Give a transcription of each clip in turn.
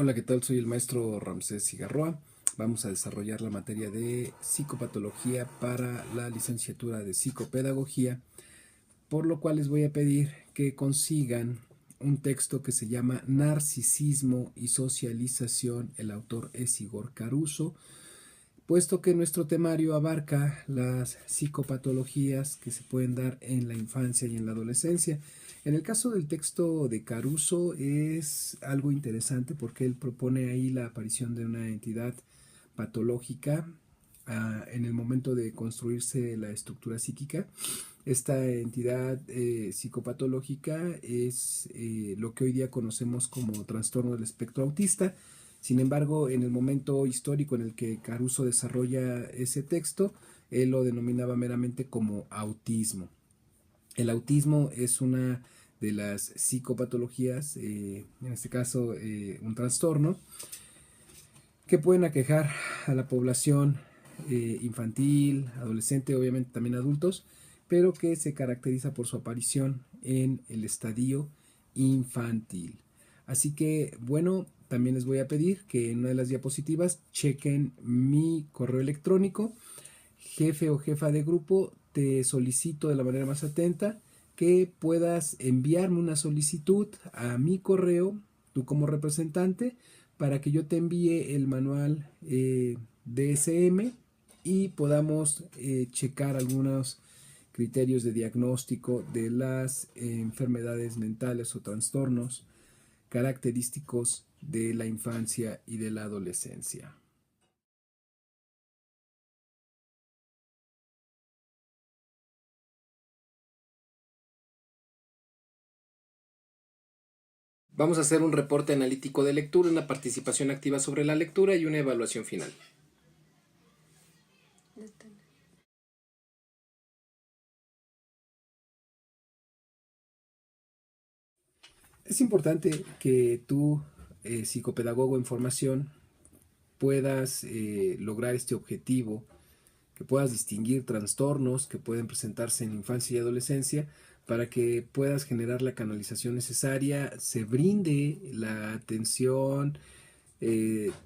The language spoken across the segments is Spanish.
Hola, ¿qué tal? Soy el maestro Ramsés Cigarroa. Vamos a desarrollar la materia de psicopatología para la licenciatura de psicopedagogía, por lo cual les voy a pedir que consigan un texto que se llama Narcisismo y Socialización. El autor es Igor Caruso, puesto que nuestro temario abarca las psicopatologías que se pueden dar en la infancia y en la adolescencia. En el caso del texto de Caruso es algo interesante porque él propone ahí la aparición de una entidad patológica en el momento de construirse la estructura psíquica. Esta entidad psicopatológica es lo que hoy día conocemos como trastorno del espectro autista. Sin embargo, en el momento histórico en el que Caruso desarrolla ese texto, él lo denominaba meramente como autismo. El autismo es una de las psicopatologías, en este caso un trastorno, que pueden aquejar a la población infantil, adolescente, obviamente también adultos, pero que se caracteriza por su aparición en el estadio infantil. Así que, bueno, también les voy a pedir que en una de las diapositivas chequen mi correo electrónico. Jefe o jefa de grupo, te solicito de la manera más atenta que puedas enviarme una solicitud a mi correo, tú como representante, para que yo te envíe el manual DSM y podamos checar algunos criterios de diagnóstico de las enfermedades mentales o trastornos característicos de la infancia y de la adolescencia. Vamos a hacer un reporte analítico de lectura, una participación activa sobre la lectura y una evaluación final. Es importante que tú, psicopedagogo en formación, puedas lograr este objetivo, que puedas distinguir trastornos que pueden presentarse en infancia y adolescencia para que puedas generar la canalización necesaria, se brinde la atención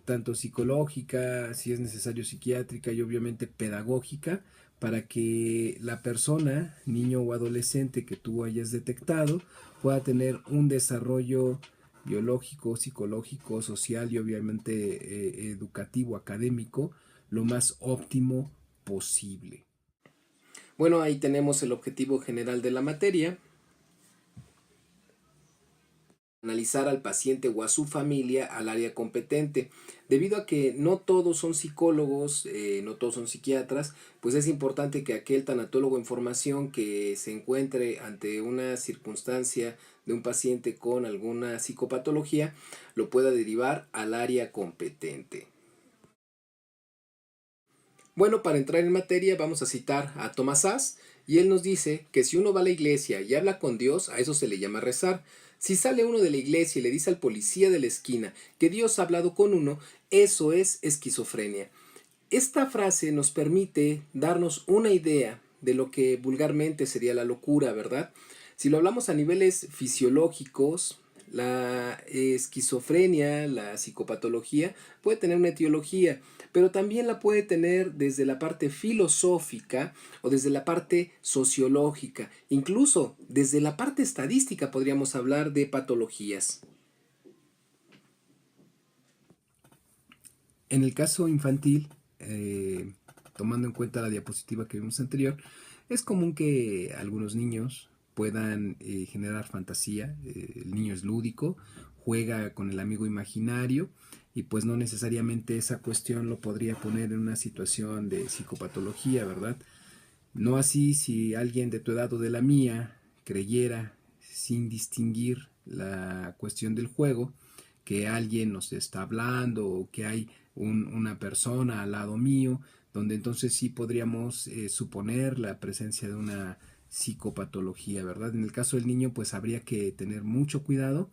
tanto psicológica, si es necesario psiquiátrica y obviamente pedagógica, para que la persona, niño o adolescente que tú hayas detectado, pueda tener un desarrollo biológico, psicológico, social y obviamente educativo, académico, lo más óptimo posible. Bueno, ahí tenemos el objetivo general de la materia. Analizar al paciente o a su familia al área competente. Debido a que no todos son psicólogos, no todos son psiquiatras, pues es importante que aquel tanatólogo en formación que se encuentre ante una circunstancia de un paciente con alguna psicopatología lo pueda derivar al área competente. Bueno, para entrar en materia vamos a citar a Thomas Szasz y él nos dice que si uno va a la iglesia y habla con Dios, a eso se le llama rezar. Si sale uno de la iglesia y le dice al policía de la esquina que Dios ha hablado con uno, eso es esquizofrenia. Esta frase nos permite darnos una idea de lo que vulgarmente sería la locura, ¿verdad? Si lo hablamos a niveles fisiológicos, la esquizofrenia, la psicopatología, puede tener una etiología, pero también la puede tener desde la parte filosófica o desde la parte sociológica, incluso desde la parte estadística podríamos hablar de patologías. En el caso infantil, tomando en cuenta la diapositiva que vimos anterior, es común que algunos niños puedan generar fantasía. El niño es lúdico, juega con el amigo imaginario y pues no necesariamente esa cuestión lo podría poner en una situación de psicopatología, ¿verdad? No así si alguien de tu edad o de la mía creyera, sin distinguir la cuestión del juego, que alguien nos está hablando o que hay una persona al lado mío, donde entonces sí podríamos suponer la presencia de una psicopatología, ¿verdad? En el caso del niño, pues habría que tener mucho cuidado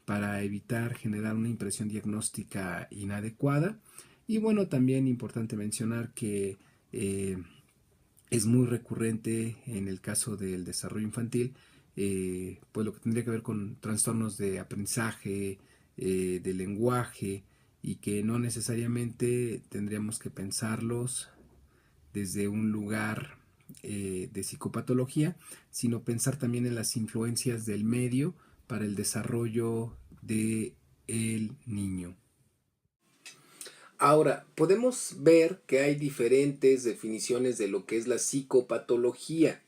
para evitar generar una impresión diagnóstica inadecuada. Y bueno, también importante mencionar que es muy recurrente en el caso del desarrollo infantil, pues lo que tendría que ver con trastornos de aprendizaje, de lenguaje y que no necesariamente tendríamos que pensarlos desde un lugar de psicopatología, sino pensar también en las influencias del medio para el desarrollo del niño. Ahora, podemos ver que hay diferentes definiciones de lo que es la psicopatología.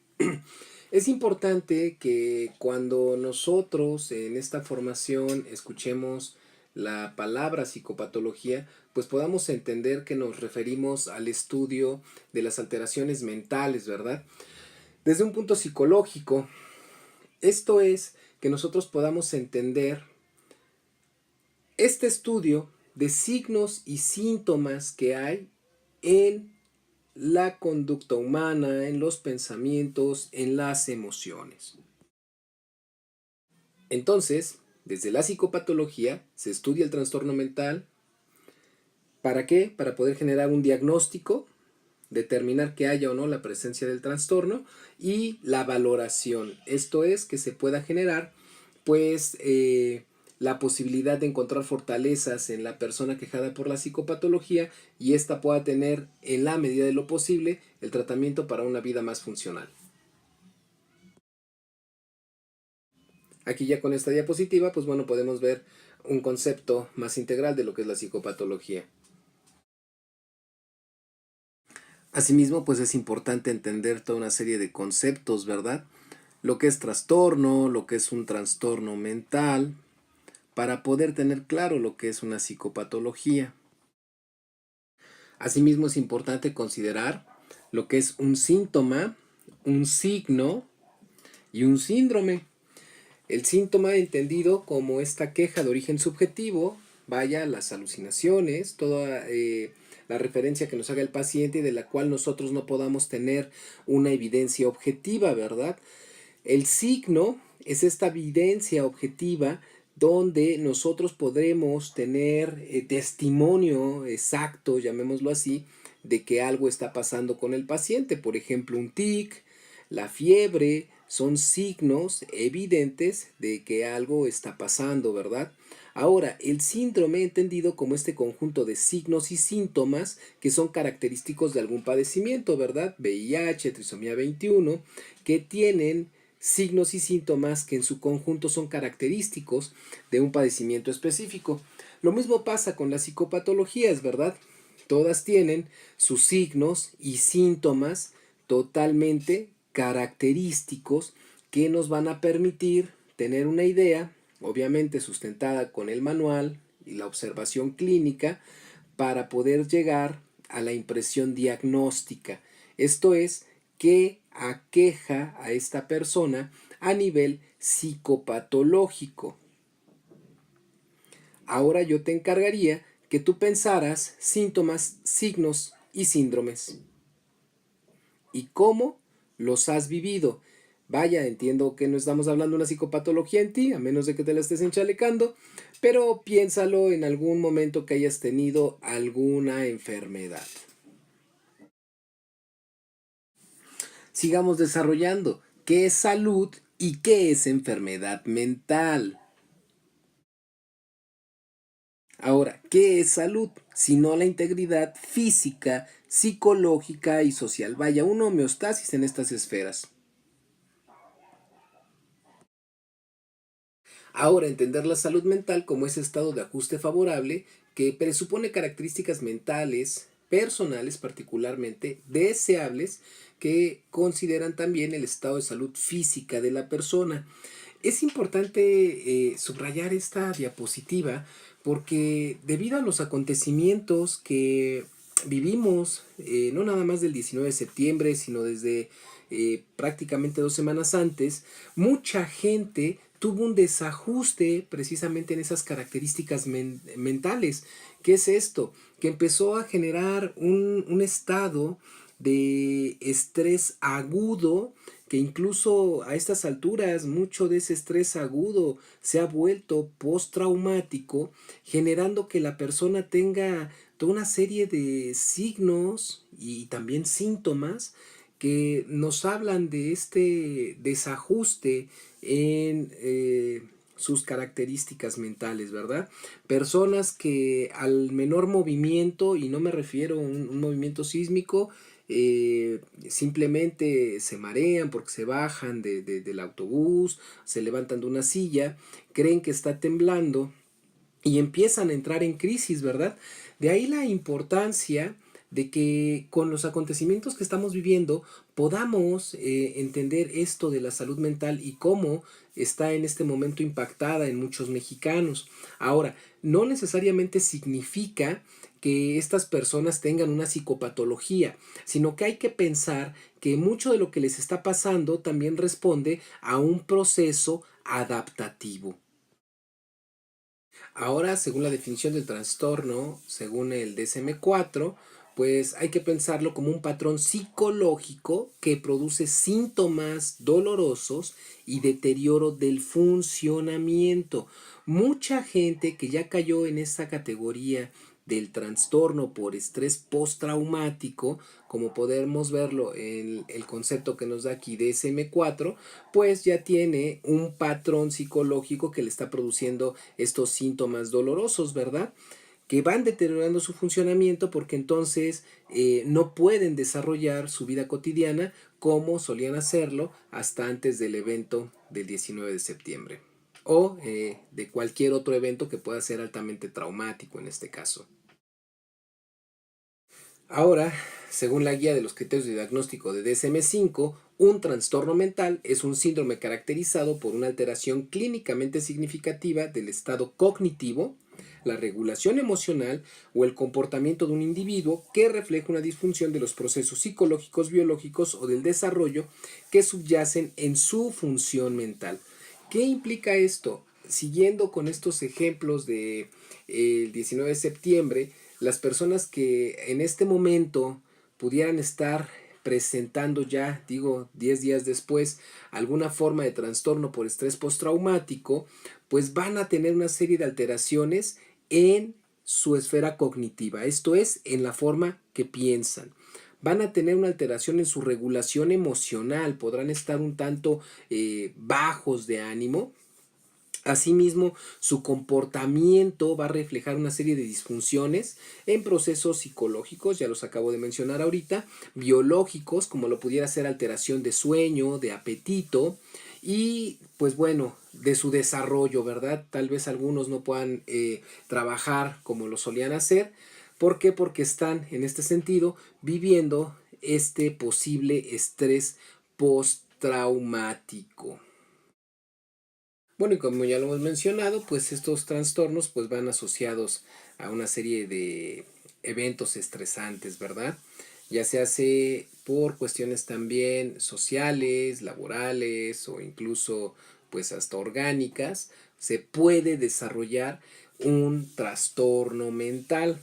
Es importante que cuando nosotros en esta formación escuchemos la palabra psicopatología, pues podamos entender que nos referimos al estudio de las alteraciones mentales, ¿verdad? Desde un punto psicológico, esto es que nosotros podamos entender este estudio de signos y síntomas que hay en la conducta humana, en los pensamientos, en las emociones. Entonces, desde la psicopatología se estudia el trastorno mental. ¿Para qué? Para poder generar un diagnóstico, determinar que haya o no la presencia del trastorno y la valoración. Esto es que se pueda generar pues la posibilidad de encontrar fortalezas en la persona quejada por la psicopatología y ésta pueda tener en la medida de lo posible el tratamiento para una vida más funcional. Aquí ya con esta diapositiva pues bueno podemos ver un concepto más integral de lo que es la psicopatología. Asimismo, pues es importante entender toda una serie de conceptos, ¿verdad? Lo que es trastorno, lo que es un trastorno mental, para poder tener claro lo que es una psicopatología. Asimismo, es importante considerar lo que es un síntoma, un signo y un síndrome. El síntoma entendido como esta queja de origen subjetivo, vaya, las alucinaciones, toda la referencia que nos haga el paciente y de la cual nosotros no podamos tener una evidencia objetiva, ¿verdad? El signo es esta evidencia objetiva donde nosotros podremos tener testimonio exacto, llamémoslo así, de que algo está pasando con el paciente. Por ejemplo, un tic, la fiebre, son signos evidentes de que algo está pasando, ¿verdad? Ahora, el síndrome entendido como este conjunto de signos y síntomas que son característicos de algún padecimiento, ¿verdad? VIH, trisomía 21, que tienen signos y síntomas que en su conjunto son característicos de un padecimiento específico. Lo mismo pasa con las psicopatologías, ¿verdad? Todas tienen sus signos y síntomas totalmente característicos que nos van a permitir tener una idea, obviamente sustentada con el manual y la observación clínica, para poder llegar a la impresión diagnóstica. Esto es, qué aqueja a esta persona a nivel psicopatológico. Ahora yo te encargaría que tú pensaras síntomas, signos y síndromes. ¿Y cómo los has vivido? Vaya, entiendo que no estamos hablando de una psicopatología en ti, a menos de que te la estés enchalecando, pero piénsalo en algún momento que hayas tenido alguna enfermedad. Sigamos desarrollando. ¿Qué es salud y qué es enfermedad mental? Ahora, ¿qué es salud? Sino la integridad física, psicológica y social. Vaya, una homeostasis en estas esferas. Ahora, entender la salud mental como ese estado de ajuste favorable que presupone características mentales, personales particularmente, deseables, que consideran también el estado de salud física de la persona. Es importante subrayar esta diapositiva porque debido a los acontecimientos que vivimos, no nada más del 19 de septiembre, sino desde prácticamente 2 semanas antes, mucha gente tuvo un desajuste precisamente en esas características mentales. ¿Qué es esto? Que empezó a generar un estado de estrés agudo, que incluso a estas alturas mucho de ese estrés agudo se ha vuelto postraumático, generando que la persona tenga toda una serie de signos y también síntomas que nos hablan de este desajuste en sus características mentales, ¿verdad? Personas que al menor movimiento, y no me refiero a un movimiento sísmico, simplemente se marean porque se bajan del autobús, se levantan de una silla, creen que está temblando y empiezan a entrar en crisis, ¿verdad? De ahí la importancia de que con los acontecimientos que estamos viviendo podamos entender esto de la salud mental y cómo está en este momento impactada en muchos mexicanos. Ahora, no necesariamente significa que estas personas tengan una psicopatología, sino que hay que pensar que mucho de lo que les está pasando también responde a un proceso adaptativo. Ahora, según la definición del trastorno, según el DSM-4, pues hay que pensarlo como un patrón psicológico que produce síntomas dolorosos y deterioro del funcionamiento. Mucha gente que ya cayó en esta categoría del trastorno por estrés postraumático, como podemos verlo en el concepto que nos da aquí DSM-4, pues ya tiene un patrón psicológico que le está produciendo estos síntomas dolorosos, ¿verdad? Que van deteriorando su funcionamiento porque entonces no pueden desarrollar su vida cotidiana como solían hacerlo hasta antes del evento del 19 de septiembre o de cualquier otro evento que pueda ser altamente traumático en este caso. Ahora, según la guía de los criterios de diagnóstico de DSM-5, un trastorno mental es un síndrome caracterizado por una alteración clínicamente significativa del estado cognitivo, la regulación emocional o el comportamiento de un individuo que refleja una disfunción de los procesos psicológicos, biológicos o del desarrollo que subyacen en su función mental. ¿Qué implica esto? Siguiendo con estos ejemplos de el 19 de septiembre, las personas que en este momento pudieran estar presentando ya, digo, 10 días después, alguna forma de trastorno por estrés postraumático, pues van a tener una serie de alteraciones en su esfera cognitiva, esto es, en la forma que piensan. Van a tener una alteración en su regulación emocional, podrán estar un tanto bajos de ánimo. Asimismo, su comportamiento va a reflejar una serie de disfunciones en procesos psicológicos, ya los acabo de mencionar ahorita, biológicos, como lo pudiera ser alteración de sueño, de apetito y pues bueno, de su desarrollo, ¿verdad? Tal vez algunos no puedan trabajar como lo solían hacer. ¿Por qué? Porque están en este sentido viviendo este posible estrés postraumático. Bueno, y como ya lo hemos mencionado, pues estos trastornos pues van asociados a una serie de eventos estresantes, ¿verdad? Ya se hace por cuestiones también sociales, laborales o incluso pues hasta orgánicas, se puede desarrollar un trastorno mental,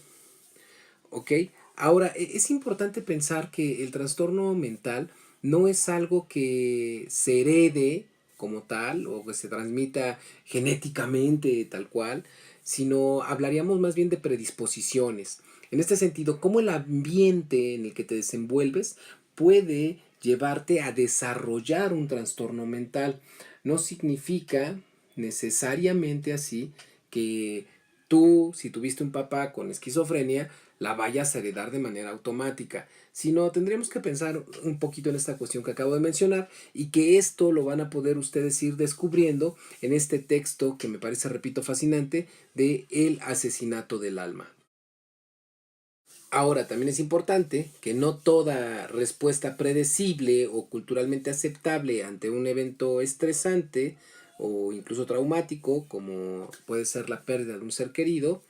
¿ok? Ahora, es importante pensar que el trastorno mental no es algo que se herede como tal o que se transmita genéticamente tal cual, sino hablaríamos más bien de predisposiciones. En este sentido, cómo el ambiente en el que te desenvuelves puede llevarte a desarrollar un trastorno mental. No significa necesariamente así que tú, si tuviste un papá con esquizofrenia, la vayas a heredar de manera automática, sino tendremos que pensar un poquito en esta cuestión que acabo de mencionar y que esto lo van a poder ustedes ir descubriendo en este texto que me parece, repito, fascinante de El asesinato del alma. Ahora, también es importante que no toda respuesta predecible o culturalmente aceptable ante un evento estresante o incluso traumático, como puede ser la pérdida de un ser querido,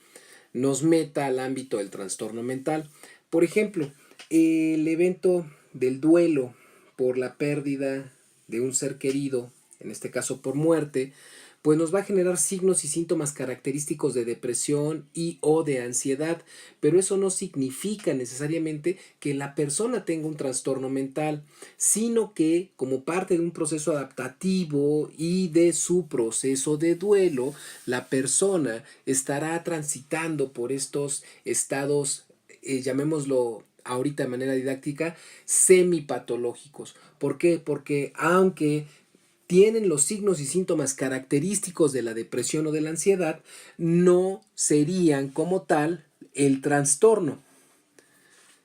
nos meta al ámbito del trastorno mental. Por ejemplo, el evento del duelo por la pérdida de un ser querido, en este caso por muerte, pues nos va a generar signos y síntomas característicos de depresión y o de ansiedad, pero eso no significa necesariamente que la persona tenga un trastorno mental, sino que como parte de un proceso adaptativo y de su proceso de duelo, la persona estará transitando por estos estados, llamémoslo ahorita de manera didáctica, semipatológicos. ¿Por qué? Porque aunque tienen los signos y síntomas característicos de la depresión o de la ansiedad, no serían como tal el trastorno,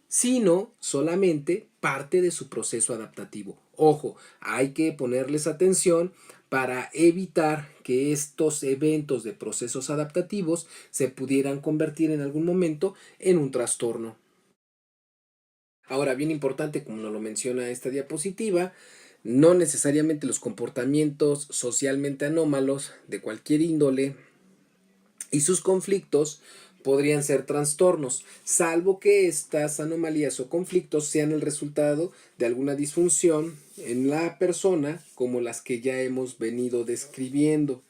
sino solamente parte de su proceso adaptativo. Ojo, hay que ponerles atención para evitar que estos eventos de procesos adaptativos se pudieran convertir en algún momento en un trastorno. Ahora, bien importante, como nos lo menciona esta diapositiva, no necesariamente los comportamientos socialmente anómalos de cualquier índole y sus conflictos podrían ser trastornos, salvo que estas anomalías o conflictos sean el resultado de alguna disfunción en la persona, como las que ya hemos venido describiendo.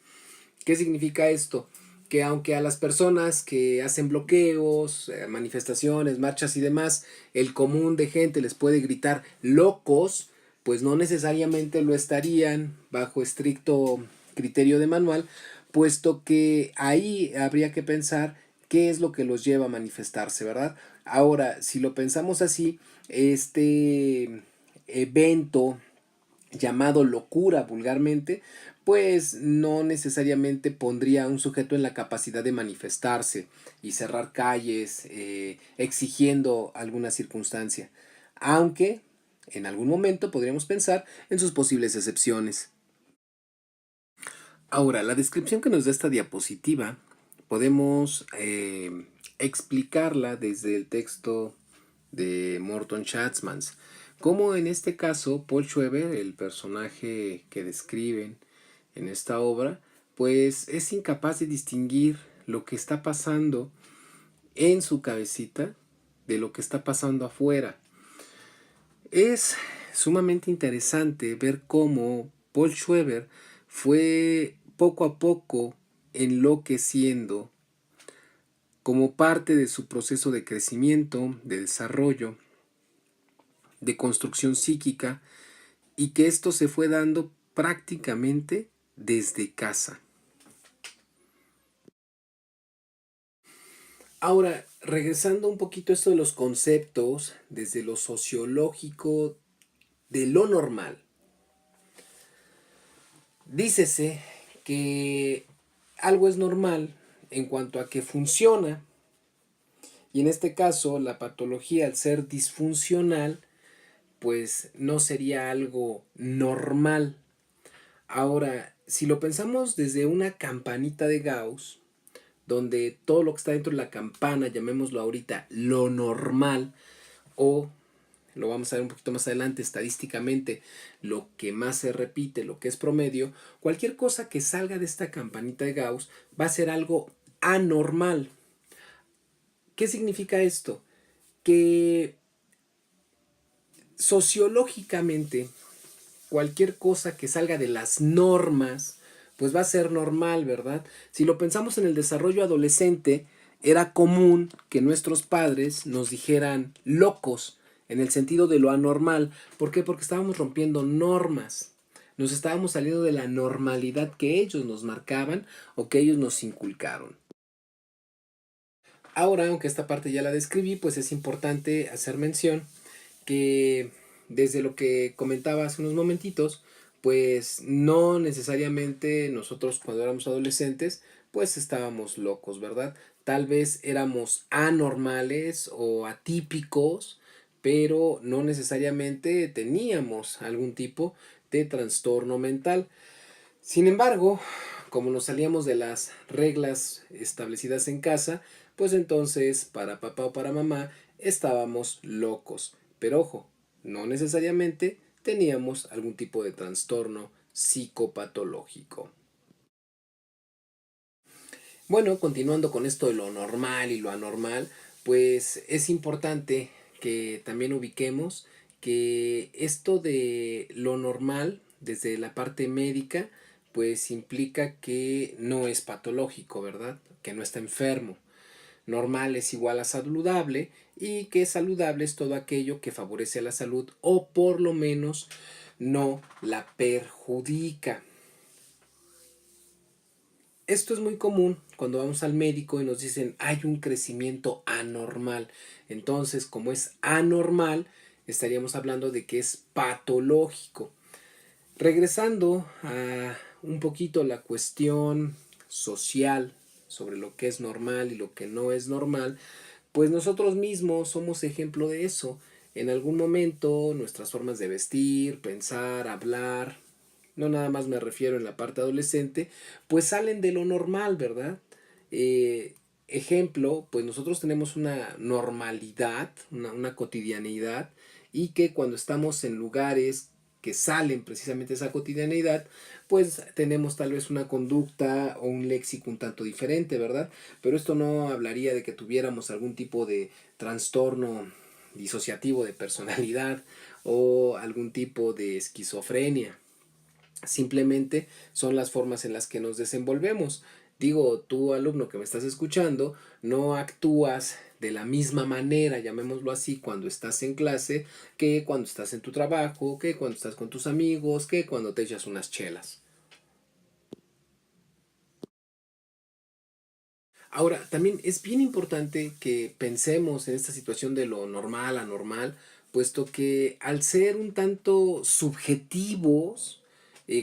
¿Qué significa esto? Que aunque a las personas que hacen bloqueos, manifestaciones, marchas y demás, el común de gente les puede gritar locos, pues no necesariamente lo estarían bajo estricto criterio de manual, puesto que ahí habría que pensar qué es lo que los lleva a manifestarse, ¿verdad? Ahora, si lo pensamos así, este evento llamado locura vulgarmente, pues no necesariamente pondría a un sujeto en la capacidad de manifestarse y cerrar calles exigiendo alguna circunstancia, aunque en algún momento podríamos pensar en sus posibles excepciones. Ahora, la descripción que nos da esta diapositiva podemos explicarla desde el texto de Morton Schatzmans, como en este caso Paul Schweber, el personaje que describen en esta obra, pues es incapaz de distinguir lo que está pasando en su cabecita de lo que está pasando afuera. Es sumamente interesante ver cómo Paul Schweber fue poco a poco enloqueciendo como parte de su proceso de crecimiento, de desarrollo, de construcción psíquica, y que esto se fue dando prácticamente desde casa. Ahora, regresando un poquito a esto de los conceptos, desde lo sociológico de lo normal, dícese que algo es normal en cuanto a que funciona, y en este caso la patología, al ser disfuncional, pues no sería algo normal. Ahora, si lo pensamos desde una campanita de Gauss, donde todo lo que está dentro de la campana, llamémoslo ahorita lo normal, o lo vamos a ver un poquito más adelante estadísticamente, lo que más se repite, lo que es promedio, cualquier cosa que salga de esta campanita de Gauss va a ser algo anormal. ¿Qué significa esto? Que sociológicamente cualquier cosa que salga de las normas, pues va a ser normal, ¿verdad? Si lo pensamos en el desarrollo adolescente, era común que nuestros padres nos dijeran locos en el sentido de lo anormal. ¿Por qué? Porque estábamos rompiendo normas. Nos estábamos saliendo de la normalidad que ellos nos marcaban o que ellos nos inculcaron. Ahora, aunque esta parte ya la describí, pues es importante hacer mención que desde lo que comentaba hace unos momentitos, pues no necesariamente nosotros cuando éramos adolescentes, pues estábamos locos, ¿verdad? Tal vez éramos anormales o atípicos, pero no necesariamente teníamos algún tipo de trastorno mental. Sin embargo, como nos salíamos de las reglas establecidas en casa, pues entonces para papá o para mamá estábamos locos. Pero ojo, no necesariamente teníamos algún tipo de trastorno psicopatológico. Bueno, continuando con esto de lo normal y lo anormal, pues es importante que también ubiquemos que esto de lo normal, desde la parte médica, pues implica que no es patológico, ¿verdad? Que no está enfermo. Normal es igual a saludable y que saludable es todo aquello que favorece a la salud o por lo menos no la perjudica. Esto es muy común cuando vamos al médico y nos dicen hay un crecimiento anormal. Entonces, como es anormal, estaríamos hablando de que es patológico. Regresando a un poquito la cuestión social sobre lo que es normal y lo que no es normal, pues nosotros mismos somos ejemplo de eso. En algún momento nuestras formas de vestir, pensar, hablar, no nada más me refiero en la parte adolescente, pues salen de lo normal, ¿verdad? Ejemplo, pues nosotros tenemos una normalidad, una cotidianidad, y que cuando estamos en lugares que salen precisamente de esa cotidianidad, pues tenemos tal vez una conducta o un léxico un tanto diferente, ¿verdad? Pero esto no hablaría de que tuviéramos algún tipo de trastorno disociativo de personalidad o algún tipo de esquizofrenia. Simplemente son las formas en las que nos desenvolvemos. Digo, tú alumno que me estás escuchando, no actúas de la misma manera, llamémoslo así, cuando estás en clase, que cuando estás en tu trabajo, que cuando estás con tus amigos, que cuando te echas unas chelas. Ahora, también es bien importante que pensemos en esta situación de lo normal, anormal, puesto que al ser un tanto subjetivos,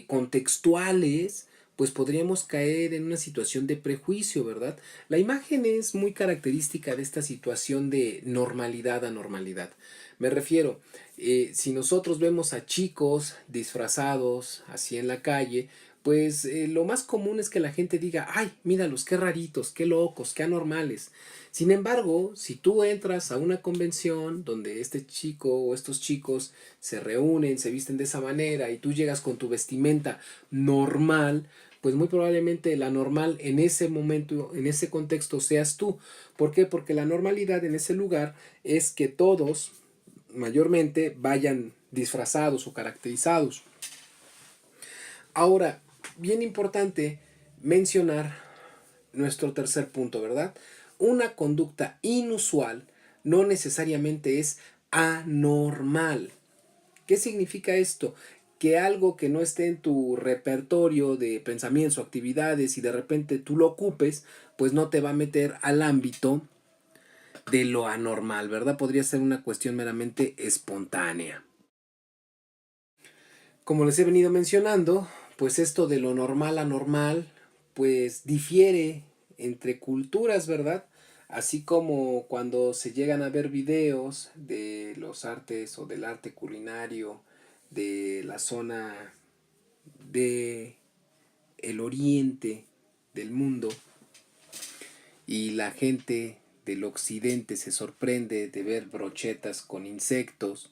contextuales, pues podríamos caer en una situación de prejuicio, ¿verdad? La imagen es muy característica de esta situación de normalidad a normalidad. Me refiero, si nosotros vemos a chicos disfrazados así en la calle, pues lo más común es que la gente diga, ay, míralos, qué raritos, qué locos, qué anormales. Sin embargo, si tú entras a una convención donde este chico o estos chicos se reúnen, se visten de esa manera y tú llegas con tu vestimenta normal, pues muy probablemente la normal en ese momento, en ese contexto seas tú. ¿Por qué? Porque la normalidad en ese lugar es que todos mayormente vayan disfrazados o caracterizados. Ahora, bien importante mencionar nuestro tercer punto, ¿verdad? Una conducta inusual no necesariamente es anormal. ¿Qué significa esto? Que algo que no esté en tu repertorio de pensamientos o actividades y de repente tú lo ocupes, pues no te va a meter al ámbito de lo anormal, ¿verdad? Podría ser una cuestión meramente espontánea. Como les he venido mencionando, pues esto de lo normal a normal, pues difiere entre culturas, ¿verdad? Así como cuando se llegan a ver videos de los artes o del arte culinario de la zona de el oriente del mundo y la gente del occidente se sorprende de ver brochetas con insectos,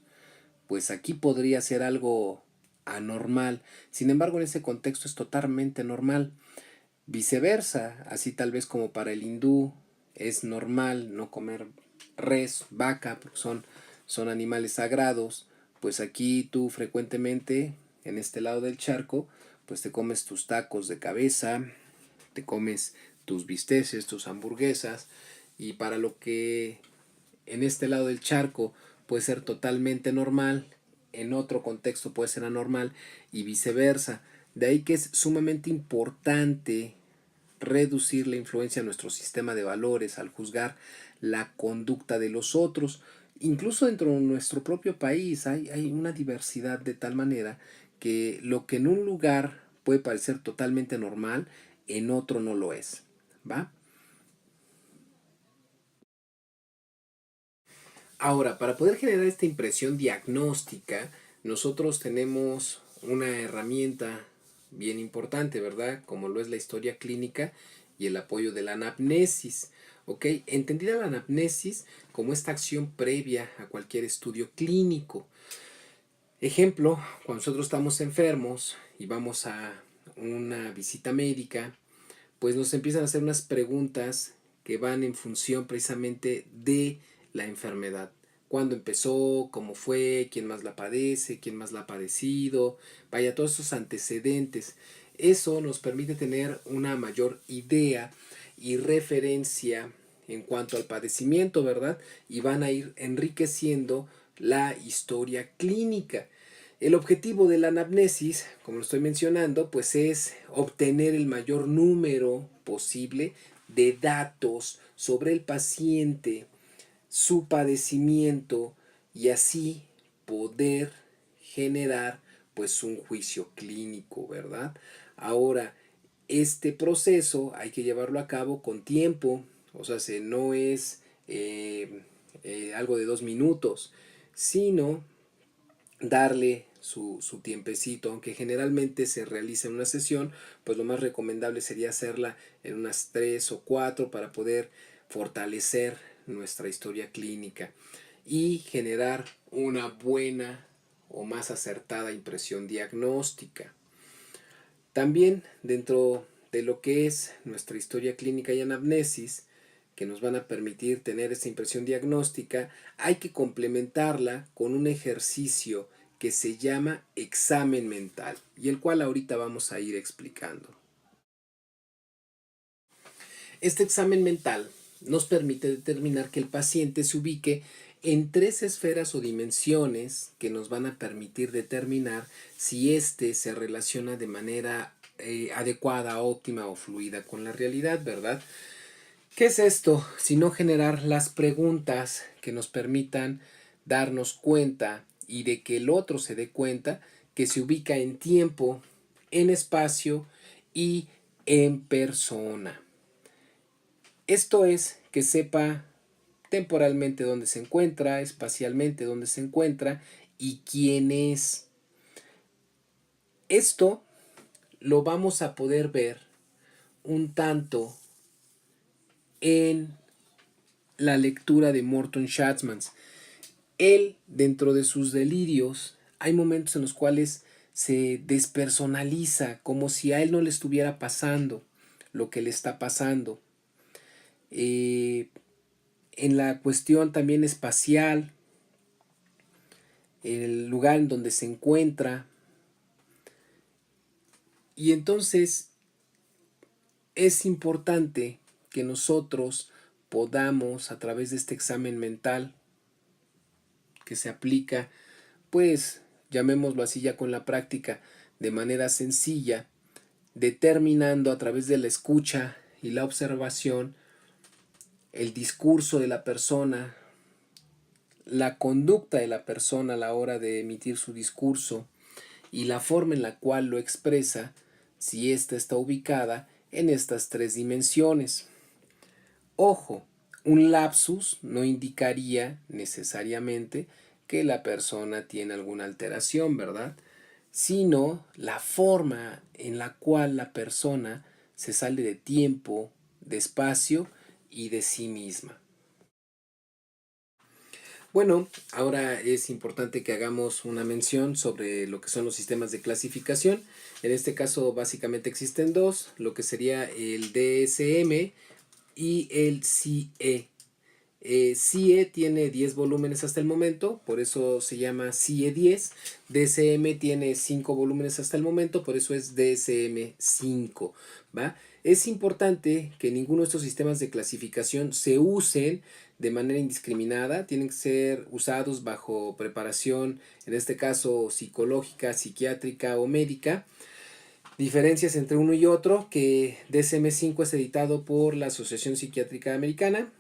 pues aquí podría ser algo anormal. Sin embargo, en ese contexto es totalmente normal. Viceversa, así tal vez como para el hindú es normal no comer res, vaca, porque son animales sagrados, pues aquí tú frecuentemente, en este lado del charco, pues te comes tus tacos de cabeza, te comes tus bisteces, tus hamburguesas, y para lo que en este lado del charco puede ser totalmente normal, en otro contexto puede ser anormal y viceversa. De ahí que es sumamente importante reducir la influencia de nuestro sistema de valores al juzgar la conducta de los otros. Incluso dentro de nuestro propio país hay una diversidad de tal manera que lo que en un lugar puede parecer totalmente normal, en otro no lo es. ¿Va? Ahora, para poder generar esta impresión diagnóstica, nosotros tenemos una herramienta bien importante, ¿verdad? Como lo es la historia clínica y el apoyo de la anamnesis. ¿Ok? Entendida la anamnesis como esta acción previa a cualquier estudio clínico. Ejemplo, cuando nosotros estamos enfermos y vamos a una visita médica, pues nos empiezan a hacer unas preguntas que van en función precisamente de la enfermedad. ¿Cuándo empezó? ¿Cómo fue? ¿Quién más la padece? ¿Quién más la ha padecido? Vaya, todos esos antecedentes. Eso nos permite tener una mayor idea y referencia en cuanto al padecimiento, ¿verdad? Y van a ir enriqueciendo la historia clínica. El objetivo de la anamnesis, como lo estoy mencionando, pues es obtener el mayor número posible de datos sobre el paciente, su padecimiento y así poder generar pues un juicio clínico, ¿verdad? Ahora, este proceso hay que llevarlo a cabo con tiempo, o sea, no es algo de 2 minutos, sino darle su tiempecito, aunque generalmente se realiza en una sesión, pues lo más recomendable sería hacerla en unas 3 o 4 para poder fortalecer nuestra historia clínica y generar una buena o más acertada impresión diagnóstica. También dentro de lo que es nuestra historia clínica y anamnesis, que nos van a permitir tener esta impresión diagnóstica, hay que complementarla con un ejercicio que se llama examen mental y el cual ahorita vamos a ir explicando. Este examen mental nos permite determinar que el paciente se ubique en 3 esferas o dimensiones que nos van a permitir determinar si éste se relaciona de manera adecuada, óptima o fluida con la realidad, ¿verdad? ¿Qué es esto? Sino generar las preguntas que nos permitan darnos cuenta y de que el otro se dé cuenta que se ubica en tiempo, en espacio y en persona. Esto es que sepa temporalmente dónde se encuentra, espacialmente dónde se encuentra y quién es. Esto lo vamos a poder ver un tanto en la lectura de Morton Schatzmans. Él, dentro de sus delirios, hay momentos en los cuales se despersonaliza, como si a él no le estuviera pasando lo que le está pasando. En la cuestión también espacial, el lugar en donde se encuentra. Y entonces es importante que nosotros podamos, a través de este examen mental que se aplica, pues llamémoslo así ya con la práctica, de manera sencilla, determinando a través de la escucha y la observación el discurso de la persona, la conducta de la persona a la hora de emitir su discurso y la forma en la cual lo expresa, si ésta está ubicada en estas 3 dimensiones. Ojo, un lapsus no indicaría necesariamente que la persona tiene alguna alteración, ¿verdad? Sino la forma en la cual la persona se sale de tiempo, de espacio y de sí misma. Bueno, ahora es importante que hagamos una mención sobre lo que son los sistemas de clasificación. En este caso básicamente existen 2, lo que sería el DSM y el CIE. CIE tiene 10 volúmenes hasta el momento, por eso se llama CIE 10. DSM tiene 5 volúmenes hasta el momento, por eso es DSM 5, ¿va? Es importante que ninguno de estos sistemas de clasificación se usen de manera indiscriminada, tienen que ser usados bajo preparación, en este caso psicológica, psiquiátrica o médica. Diferencias entre uno y otro, que DSM-5 es editado por la Asociación Psiquiátrica Americana.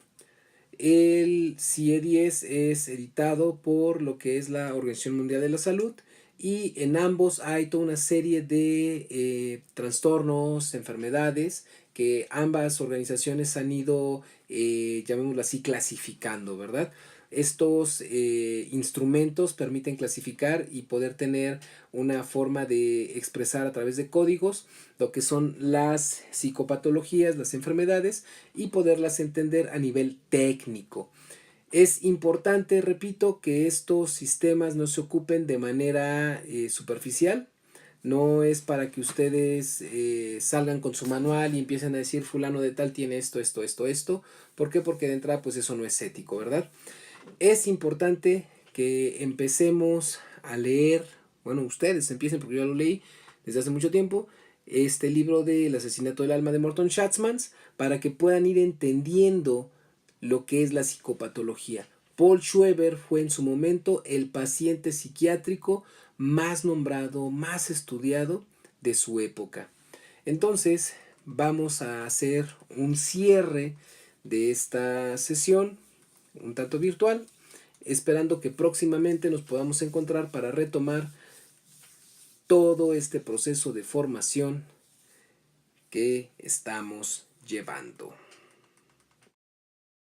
El CIE-10 es editado por lo que es la Organización Mundial de la Salud y en ambos hay toda una serie de trastornos, enfermedades que ambas organizaciones han ido, llamémoslo así, clasificando, ¿verdad? Estos instrumentos permiten clasificar y poder tener una forma de expresar a través de códigos lo que son las psicopatologías, las enfermedades y poderlas entender a nivel técnico. Es importante, repito, que estos sistemas no se ocupen de manera superficial. No es para que ustedes salgan con su manual y empiecen a decir fulano de tal tiene esto, esto, esto, esto. ¿Por qué? Porque de entrada pues eso no es ético, ¿verdad? Es importante que empecemos a leer, bueno, ustedes empiecen porque yo ya lo leí desde hace mucho tiempo, este libro de El asesinato del alma de Morton Schatzmans, para que puedan ir entendiendo lo que es la psicopatología. Paul Schweber fue en su momento el paciente psiquiátrico más nombrado, más estudiado de su época. Entonces, vamos a hacer un cierre de esta sesión, un tanto virtual, esperando que próximamente nos podamos encontrar para retomar todo este proceso de formación que estamos llevando.